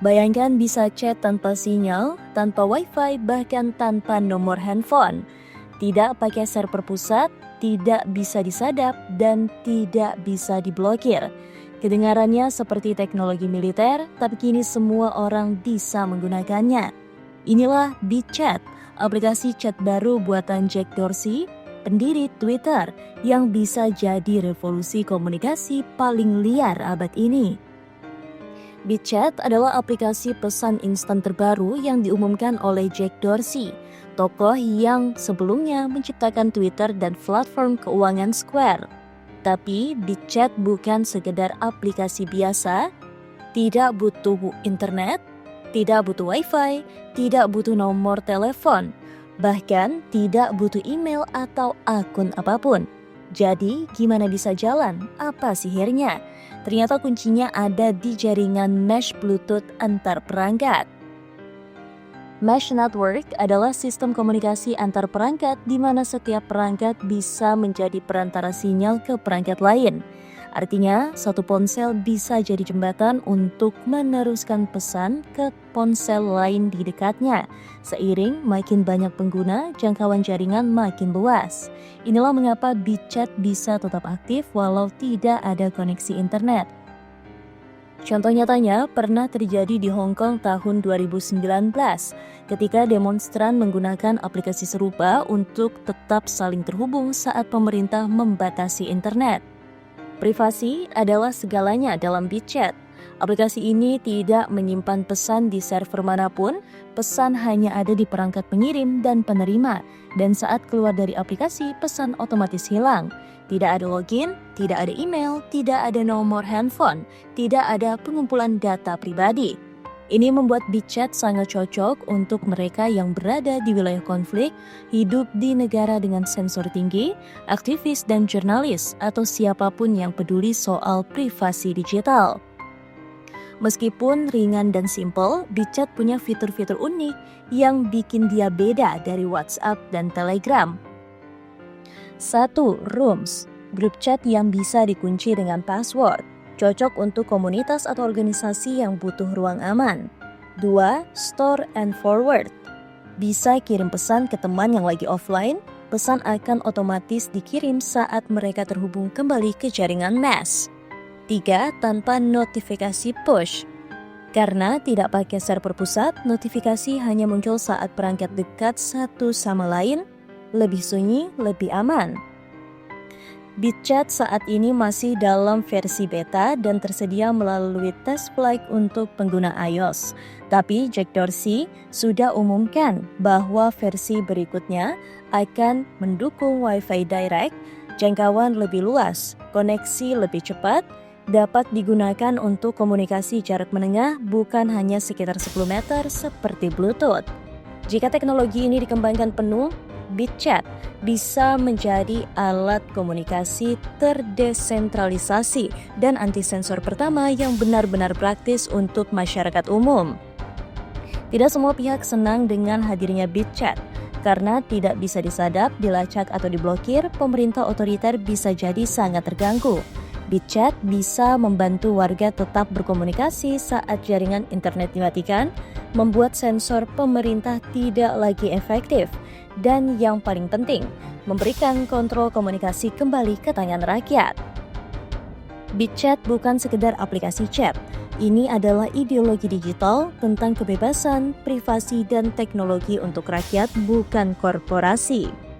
Bayangkan bisa chat tanpa sinyal, tanpa wifi, bahkan tanpa nomor handphone. Tidak pakai server pusat, tidak bisa disadap, dan tidak bisa diblokir. Kedengarannya seperti teknologi militer, tapi kini semua orang bisa menggunakannya. Inilah BitChat, aplikasi chat baru buatan Jack Dorsey, pendiri Twitter, yang bisa jadi revolusi komunikasi paling liar abad ini. BitChat adalah aplikasi pesan instan terbaru yang diumumkan oleh Jack Dorsey, tokoh yang sebelumnya menciptakan Twitter dan platform keuangan Square. Tapi BitChat bukan sekedar aplikasi biasa, tidak butuh internet, tidak butuh wifi, tidak butuh nomor telepon, bahkan tidak butuh email atau akun apapun. Jadi, gimana bisa jalan? Apa sihirnya? Ternyata kuncinya ada di jaringan mesh Bluetooth antar perangkat. Mesh Network adalah sistem komunikasi antar perangkat di mana setiap perangkat bisa menjadi perantara sinyal ke perangkat lain. Artinya, satu ponsel bisa jadi jembatan untuk meneruskan pesan ke ponsel lain di dekatnya. Seiring makin banyak pengguna, jangkauan jaringan makin luas. Inilah mengapa BitChat bisa tetap aktif walau tidak ada koneksi internet. Contoh nyatanya pernah terjadi di Hong Kong tahun 2019 ketika demonstran menggunakan aplikasi serupa untuk tetap saling terhubung saat pemerintah membatasi internet. Privasi adalah segalanya dalam BitChat. Aplikasi ini tidak menyimpan pesan di server manapun, pesan hanya ada di perangkat pengirim dan penerima, dan saat keluar dari aplikasi, pesan otomatis hilang. Tidak ada login, tidak ada email, tidak ada nomor handphone, tidak ada pengumpulan data pribadi. Ini membuat BitChat sangat cocok untuk mereka yang berada di wilayah konflik, hidup di negara dengan sensor tinggi, aktivis dan jurnalis, atau siapapun yang peduli soal privasi digital. Meskipun ringan dan simpel, BitChat punya fitur-fitur unik yang bikin dia beda dari WhatsApp dan Telegram. 1. Rooms, grup chat yang bisa dikunci dengan password. Cocok untuk komunitas atau organisasi yang butuh ruang aman. 2. Store and forward. Bisa kirim pesan ke teman yang lagi offline, pesan akan otomatis dikirim saat mereka terhubung kembali ke jaringan mesh. 3. Tanpa notifikasi push. Karena tidak pakai server pusat, notifikasi hanya muncul saat perangkat dekat satu sama lain, lebih sunyi, lebih aman. BitChat saat ini masih dalam versi beta dan tersedia melalui test flight untuk pengguna iOS. Tapi Jack Dorsey sudah umumkan bahwa versi berikutnya akan mendukung Wi-Fi Direct, jangkauan lebih luas, koneksi lebih cepat, dapat digunakan untuk komunikasi jarak menengah bukan hanya sekitar 10 meter seperti Bluetooth. Jika teknologi ini dikembangkan penuh, BitChat bisa menjadi alat komunikasi terdesentralisasi dan anti-sensor pertama yang benar-benar praktis untuk masyarakat umum. Tidak semua pihak senang dengan hadirnya BitChat. Karena tidak bisa disadap, dilacak atau diblokir, pemerintah otoriter bisa jadi sangat terganggu. BitChat bisa membantu warga tetap berkomunikasi saat jaringan internet dimatikan, membuat sensor pemerintah tidak lagi efektif, dan yang paling penting, memberikan kontrol komunikasi kembali ke tangan rakyat. BitChat bukan sekedar aplikasi chat. Ini adalah ideologi digital tentang kebebasan, privasi, dan teknologi untuk rakyat, bukan korporasi.